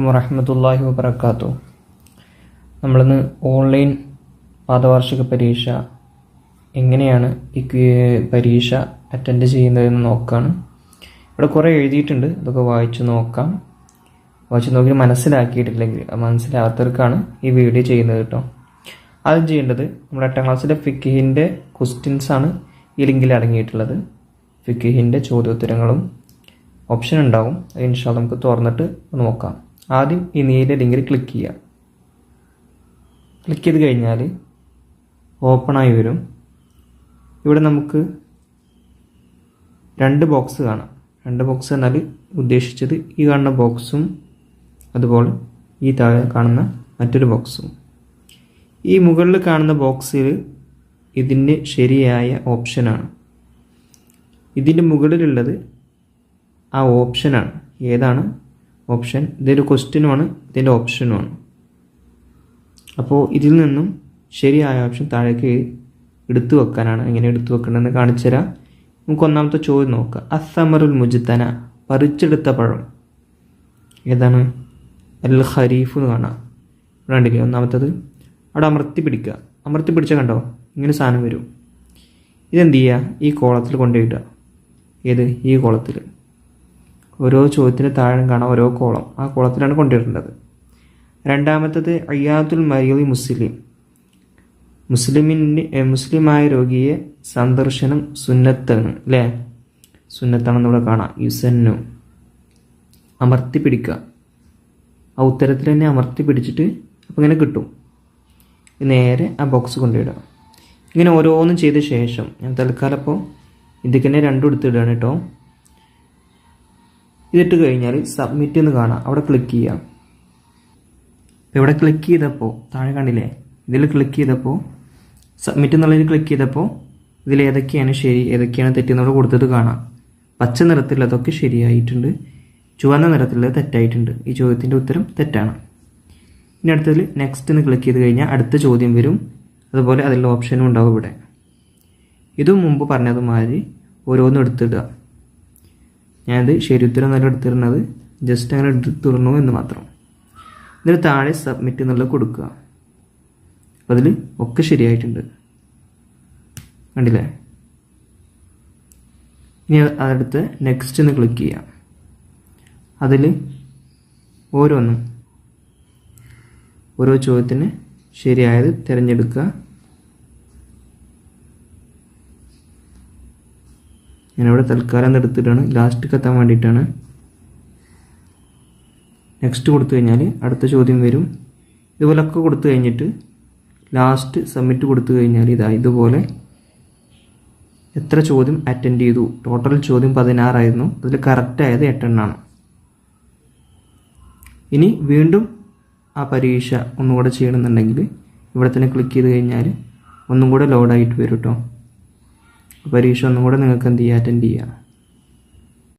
വറഹ്മത്തുള്ളാഹി വബറകാതുഹു. നമ്മളിന്ന് ഓൺലൈൻ പാദവാർഷിക പരീക്ഷ എങ്ങനെയാണ് ഈ പരീക്ഷ അറ്റൻഡ് ചെയ്യുന്നതെന്ന് നോക്കുകയാണ്. ഇവിടെ കുറേ എഴുതിയിട്ടുണ്ട്, അതൊക്കെ വായിച്ച് നോക്കാം. വായിച്ച് നോക്കി മനസ്സിലാക്കിയിട്ടില്ലെങ്കിൽ മനസ്സിലാകാത്തവർക്കാണ് ഈ വീഡിയോ ചെയ്യുന്നത് കേട്ടോ. ആദ്യം ചെയ്യേണ്ടത് നമ്മുടെ 8ാം ക്ലാസ്സിലെ ഫിഖിൻ്റെ ക്വസ്റ്റ്യൻസാണ് ഈ ലിങ്കിൽ അടങ്ങിയിട്ടുള്ളത്. ഫിഖിൻ്റെ ചോദ്യോത്തരങ്ങളും ഓപ്ഷൻ ഉണ്ടാവും. അത് ഇൻഷാ അല്ലാഹ് നമുക്ക് തുറന്നിട്ട് നോക്കാം. ആദ്യം ഈ നീല ലിങ്കിൽ ക്ലിക്ക് ചെയ്യുക. ക്ലിക്ക് ചെയ്ത് കഴിഞ്ഞാൽ ഓപ്പണായി വരും. ഇവിടെ നമുക്ക് 2 ബോക്സ് കാണാം. 2 ബോക്സ് എന്നാൽ ഉദ്ദേശിച്ചത് ഈ കാണുന്ന ബോക്സും അതുപോലെ ഈ താഴെ കാണുന്ന മറ്റൊരു ബോക്സും. ഈ മുകളിൽ കാണുന്ന ബോക്സിൽ ഇതിൻ്റെ ശരിയായ ഓപ്ഷനാണ്. ഇതിൻ്റെ മുകളിലുള്ളത് ആ ഓപ്ഷനാണ്. ഏതാണ് ഓപ്ഷൻ? ഇതൊരു ക്വസ്റ്റ്യനുമാണ്, ഇതിൻ്റെ ഓപ്ഷനുമാണ്. അപ്പോൾ ഇതിൽ നിന്നും ശരിയായ ഓപ്ഷൻ താഴേക്ക് എടുത്തു വെക്കാനാണ്. എങ്ങനെ എടുത്തു വെക്കണമെന്ന് കാണിച്ചു തരാം. നമുക്ക് ഒന്നാമത്തെ ചോദ്യം നോക്കാം. അസ്സമറുൽ മുജ്തന, പറിച്ചെടുത്ത പഴം ഏതാണ്? അൽ ഖരീഫ് എന്ന് കാണാം. ഇവിടെ കണ്ടില്ലേ ഒന്നാമത്തത്. അവിടെ അമർത്തി പിടിക്കുക. അമർത്തി പിടിച്ചാൽ കണ്ടോ ഇങ്ങനെ സാധനം വരും. ഇതെന്ത് ചെയ്യുക? ഈ കോളത്തിൽ കൊണ്ടുപോയിടുക. ഏത്? ഈ കോളത്തിൽ. ഓരോ ചോദ്യത്തിന് താഴെ കാണാം ഓരോ കോളം. ആ കോളത്തിലാണ് കൊണ്ടുവരേണ്ടത്. രണ്ടാമത്തത് അയ്യാത്തുൽ മരീദി മുസ്ലിം, മുസ്ലിമായ രോഗിയെ സന്ദർശനം സുന്നത്താണ് അല്ലേ? സുന്നത്താണെന്ന് ഇവിടെ കാണാം. യുസന്നു, അമർത്തി പിടിക്കുക. ആ ഉത്തരത്തിൽ തന്നെ അമർത്തി പിടിച്ചിട്ട് അപ്പോൾ ഇങ്ങനെ കിട്ടും. നേരെ ആ ബോക്സ് കൊണ്ടുവിടുക. ഇങ്ങനെ ഓരോന്നും ചെയ്ത ശേഷം ഞാൻ തൽക്കാലം അപ്പോൾ ഇതിക്ക് തന്നെ 2 എടുത്തിടുകയാണ് കേട്ടോ. ഇതിട്ട് കഴിഞ്ഞാൽ സബ്മിറ്റ് എന്ന് കാണാം. അവിടെ ക്ലിക്ക് ചെയ്യാം. ഇവിടെ ക്ലിക്ക് ചെയ്തപ്പോൾ താഴെ കണ്ടില്ലേ, ഇതിൽ ക്ലിക്ക് ചെയ്തപ്പോൾ സബ്മിറ്റ് എന്നുള്ളതിൽ ക്ലിക്ക് ചെയ്തപ്പോൾ ഇതിൽ ഏതൊക്കെയാണ് ശരി ഏതൊക്കെയാണ് തെറ്റെന്നവിടെ കൊടുത്തത് കാണാം. പച്ച നിറത്തിലുള്ളതൊക്കെ ശരിയായിട്ടുണ്ട്, ചുവന്ന നിറത്തിലുള്ളത് തെറ്റായിട്ടുണ്ട്. ഈ ചോദ്യത്തിൻ്റെ ഉത്തരം തെറ്റാണ്. ഇനി അടുത്തതിൽ നെക്സ്റ്റ് എന്ന് ക്ലിക്ക് ചെയ്ത് കഴിഞ്ഞാൽ അടുത്ത ചോദ്യം വരും. അതുപോലെ അതിലുള്ള ഓപ്ഷനും ഉണ്ടാവും ഇവിടെ. ഇതും മുമ്പ് പറഞ്ഞതുമാതിരി ഓരോന്നും എടുത്തിടുക. ഞാനത് ശരി ഉത്തരം നല്ല എടുത്തിരുന്നത് ജസ്റ്റ് അങ്ങനെ എടുത്തിടണു എന്ന് മാത്രം. ഇതിന് താഴെ സബ്മിറ്റ് എന്നുള്ളത് കൊടുക്കുക. അപ്പോൾ അതിൽ ഒക്കെ ശരിയായിട്ടുണ്ട്, കണ്ടില്ലേ? ഇനി അതെടുത്ത് നെക്സ്റ്റ് എന്ന് ക്ലിക്ക് ചെയ്യാം. അതിൽ ഓരോന്നും ഓരോ ചോദ്യത്തിന് ശരിയായത് തിരഞ്ഞെടുക്കുക. ഞാനിവിടെ തൽക്കാലം എടുത്തിട്ടാണ്, ലാസ്റ്റ് എത്താൻ വേണ്ടിയിട്ടാണ്. നെക്സ്റ്റ് കൊടുത്തു കഴിഞ്ഞാൽ അടുത്ത ചോദ്യം വരും. ഇതുപോലൊക്കെ കൊടുത്തു കഴിഞ്ഞിട്ട് ലാസ്റ്റ് സബ്മിറ്റ് കൊടുത്തു കഴിഞ്ഞാൽ ഇതുപോലെ എത്ര ചോദ്യം അറ്റൻഡ് ചെയ്തു. ടോട്ടൽ ചോദ്യം 16 ആയിരുന്നു. അതിൽ കറക്റ്റായത് 8 എണ്ണമാണ്. ഇനി വീണ്ടും ആ പരീക്ഷ ഒന്നുകൂടെ ചെയ്യണമെന്നുണ്ടെങ്കിൽ ഇവിടെ തന്നെ ക്ലിക്ക് ചെയ്ത് കഴിഞ്ഞാൽ ഒന്നും കൂടെ ലോഡായിട്ട് വരും കേട്ടോ. പരീക്ഷ ഒന്നും കൂടെ നിങ്ങൾക്ക് എന്ത് ചെയ്യുക? അറ്റൻഡ് ചെയ്യുക.